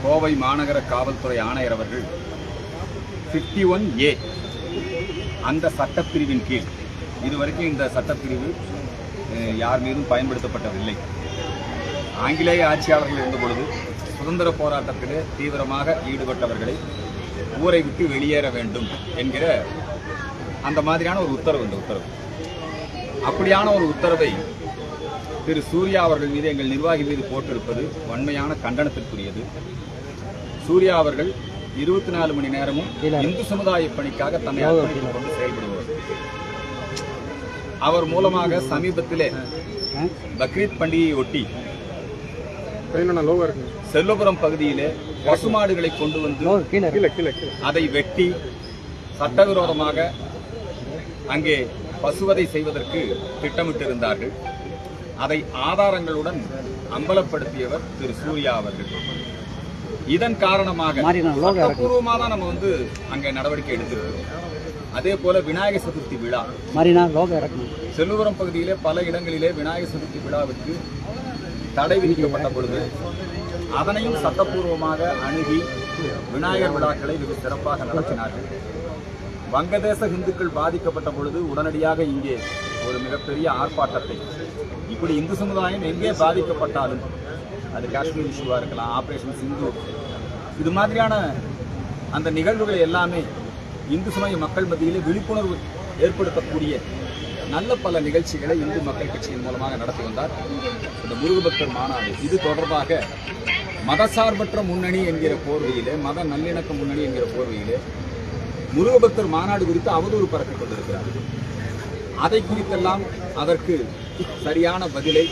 கோவை மாநகர காவல்துறை ஆணையர் அவர்கள் 51A அந்த சட்டப்பிரிவின் கீழ் இதுவரைக்கும் இந்த சட்டப்பிரிவு யார் மீதும் பயன்படுத்தப்பட்டதில்லை. ஆங்கிலேய ஆட்சியாளர்கள் இருந்த பொழுது சுதந்திர போராட்டத்திலே தீவிரமாக ஈடுபட்டவர்களை ஊரை விட்டு வெளியேற வேண்டும் என்கிற அந்த மாதிரியான ஒரு உத்தரவு. இந்த உத்தரவு அப்படியான ஒரு உத்தரவை திரு சூர்யா அவர்கள் மீது எங்கள் நிர்வாகி மீது போட்டிருப்பது வன்மையான கண்டனத்திற்குரியது. சூர்யா அவர்கள் 24 மணி நேரமும் இந்து சமுதாய பணிக்காக தன்னை அர்ப்பணித்துக் கொண்டு செயல்படுவார். அவர் மூலமாக சமீபத்திலே பக்ரீத் பண்டிகையை ஒட்டி செல்வபுரம் பகுதியிலே பசுமாடுகளை கொண்டு வந்து அதை வெட்டி சட்டவிரோதமாக அங்கே பசுவதை செய்வதற்கு திட்டமிட்டிருந்தார்கள். அதை ஆதாரங்களுடன் அம்பலப்படுத்தியவர் திரு சூர்யா அவர்கள். இதன் காரணமாக சட்டப்பூர்வமாக தான் நம்ம அங்கே நடவடிக்கை எடுத்திருக்கிறோம். அதே போல விநாயகர் சதுர்த்தி விழா செல்வபுரம் பகுதியிலே பல இடங்களிலே விநாயகர் சதுர்த்தி விழாவிற்கு தடை விதிக்கப்பட்ட பொழுது அதனையும் சட்டப்பூர்வமாக அணுகி விநாயகர் விழாக்களை மிக சிறப்பாக நடத்தினார்கள். வங்கதேச இந்துக்கள் பாதிக்கப்பட்ட பொழுது உடனடியாக இங்கே ஒரு மிகப்பெரிய ஆர்ப்பாட்டத்தை, இப்படி இந்து சமுதாயம் எங்கே பாதிக்கப்பட்டாலும் அது காஷ்மீர் இஷ்யூவாக இருக்கலாம், ஆபரேஷன் சிந்து, இது மாதிரியான அந்த நிகழ்வுகளை எல்லாமே இந்து சமய மக்கள் மத்தியிலே விழிப்புணர்வு ஏற்படுத்தக்கூடிய நல்ல பல நிகழ்ச்சிகளை இந்து மக்கள் கட்சியின் மூலமாக நடத்தி வந்தார். இந்த முருகபக்தர் மாநாடு இது தொடர்பாக மதசார்பற்ற முன்னணி என்கிற போர்வையிலே, மத நல்லிணக்க முன்னணி என்கிற போர்வையிலே முருகபக்தர் மாநாடு குறித்து அவதூறு பரப்பிக் கொண்டிருக்கிறார். அதை குறித்தெல்லாம் அதற்கு சரியான பதிலை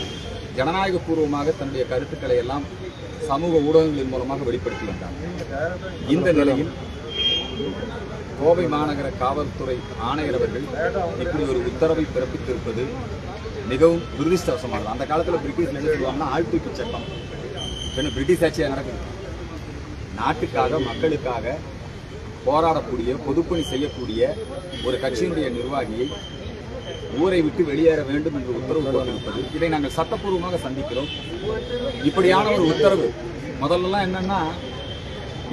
ஜனநாயக பூர்வமாக தன்னுடைய கருத்துக்களை எல்லாம் சமூக ஊடகங்களின் மூலமாக வெளிப்படுத்தி வந்தார். இந்த நிலையில் கோவை மாநகர காவல்துறை ஆணையர் அவர்கள் இப்படி ஒரு உத்தரவை பிறப்பித்திருப்பது மிகவும் துரதிருஷ்டவசமானது. அந்த காலத்தில் பிரிட்டிஷ் என்ன சொல்லுவாங்கன்னா ஆழ்தூக்கி சட்டம். பிரிட்டிஷ் ஆட்சியாக நடக்குது. நாட்டுக்காக மக்களுக்காக போராடக்கூடிய, பொதுப்பணி செய்யக்கூடிய ஒரு கட்சியினுடைய நிர்வாகியை ஊரை விட்டு வெளியேற வேண்டும் என்று உத்தரவு போட்டிருப்பது, இதை நாங்கள் சட்டப்பூர்வமாக சந்திக்கிறோம். இப்படியான ஒரு உத்தரவு முதல்லலாம் என்னன்னா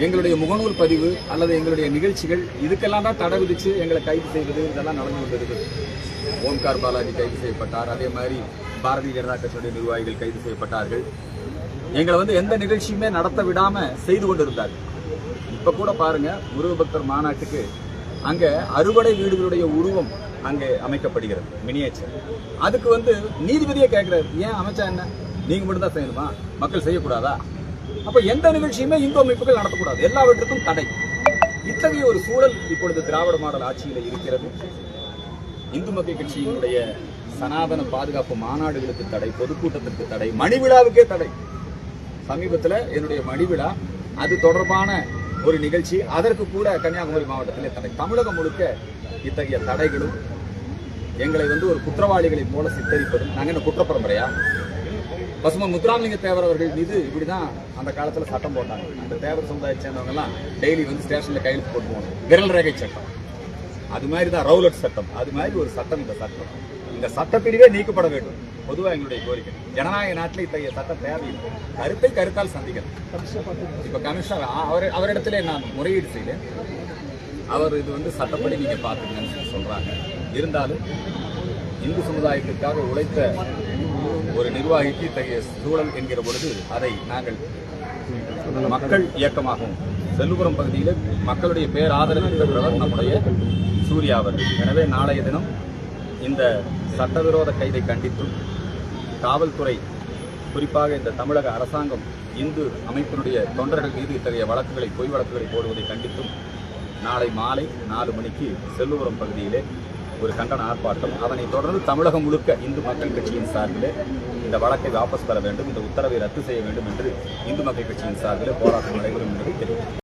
எங்களுடைய முகநூல் பதிவு அல்லது எங்களுடைய நிகழ்ச்சிகள் இதுக்கெல்லாம் தான் தடை விதித்து எங்களை கைது செய்வது இதெல்லாம் நடந்து கொண்டிருக்கு. ஓம்கார் பாலாஜி கைது செய்யப்பட்டார். அதே மாதிரி பாரதிய ஜனதா கட்சியுடைய நிர்வாகிகள் கைது செய்யப்பட்டார்கள். எங்களை எந்த நிகழ்ச்சியுமே நடத்த விடாம செய்து கொண்டிருந்தார்கள். இப்ப கூட பாருங்க, முருகபக்தர் மாநாட்டுக்கு அங்க அறுபடை வீடுகளுடைய உருவம் அங்கே அமைக்கப்படுகிறது, மினியேச்சர். அதுக்கு நீதிபதியே கேட்கிறாரு, ஏன் அமைச்சா என்ன, நீங்க மட்டும் தான் செய்யணுமா, மக்கள் செய்யக்கூடாதா? அப்ப எந்த நிகழ்ச்சியுமே இந்து அமைப்புகள் நடத்தக்கூடாது, எல்லாவற்றுக்கும் தடை. இத்தகைய ஒரு சூழல் இப்பொழுது திராவிட மாடல் ஆட்சியில் இருக்கிறது. இந்து மக்கள் கட்சியினுடைய சனாதன பாதுகாப்பு மாநாடுகளுக்கு தடை, பொதுக்கூட்டத்திற்கு தடை, மணிவிழாவுக்கே தடை. சமீபத்தில் என்னுடைய மணிவிழா அது தொடர்பான ஒரு நிகழ்ச்சி, அதற்கு கூட கன்னியாகுமரி மாவட்டத்திலே தடை. தமிழகம் முழுக்க இத்தகைய தடைகளும் எங்களை ஒரு குற்றவாளிகளை போல சித்தரிப்பதும். நாங்கள் என்ன குற்றப்பரம்பரையா? பசுமன் முத்துராமலிங்க தேவர் அவர்கள் மீது இப்படிதான் அந்த காலத்தில் சட்டம் போட்டாங்க. அந்த தேவர் சமுதாயத்தை சேர்ந்தவங்க எல்லாம் டெய்லி ஸ்டேஷன்ல கையெழுத்து போட்டு போகணும். விரல் ரேகை சட்டம் அது மாதிரி தான், ரவுலட் சட்டம் அது மாதிரி ஒரு சட்டம். இந்த சட்டப்பிரிவே நீக்கப்பட வேண்டும். பொதுவாக எங்களுடைய கோரிக்கை, ஜனநாயக நாட்டில் இத்தகைய சட்டம் தேவையில்லை. கருத்தை கருத்தால் சந்திக்கணும். இப்ப கமிஷனர் அவரிடத்திலே நான் முறையீடு செய்தேன். அவர் இது சட்டப்படி நீங்க பாத்துக்கணும்னு சொல்றாங்க. இருந்தாலும் இந்து சமுதாயத்திற்காக உழைத்த ஒரு நிர்வாகிக்கு இத்தகைய சூழல் என்கிற பொழுது அதை நாங்கள் மக்கள் இயக்கமாகவும், செல்வபுரம் பகுதியில் மக்களுடைய பேர் ஆதரவு பெற்றவர் நம்முடைய சூர்யா அவர்கள். எனவே நாளைய தினம் இந்த சட்டவிரோத கைதை கண்டித்தும், காவல்துறை குறிப்பாக இந்த தமிழக அரசாங்கம் இந்து அமைப்பினுடைய தொண்டர்கள் மீது இத்தகைய வழக்குகளை, பொய் வழக்குகளை போடுவதை கண்டித்தும் நாளை மாலை 4 மணிக்கு செல்வபுரம் பகுதியிலே ஒரு கண்டன ஆர்ப்பாட்டம், அதனைத் தொடர்ந்து தமிழகம் முழுக்க இந்து மக்கள் கட்சியின் சார்பிலே இந்த வழக்கை வாபஸ் பெற வேண்டும், இந்த உத்தரவை ரத்து செய்ய வேண்டும் என்று இந்து மக்கள் கட்சியின் சார்பிலே போராட்டம் நடைபெறும் என்பதை தெரிவித்தார்.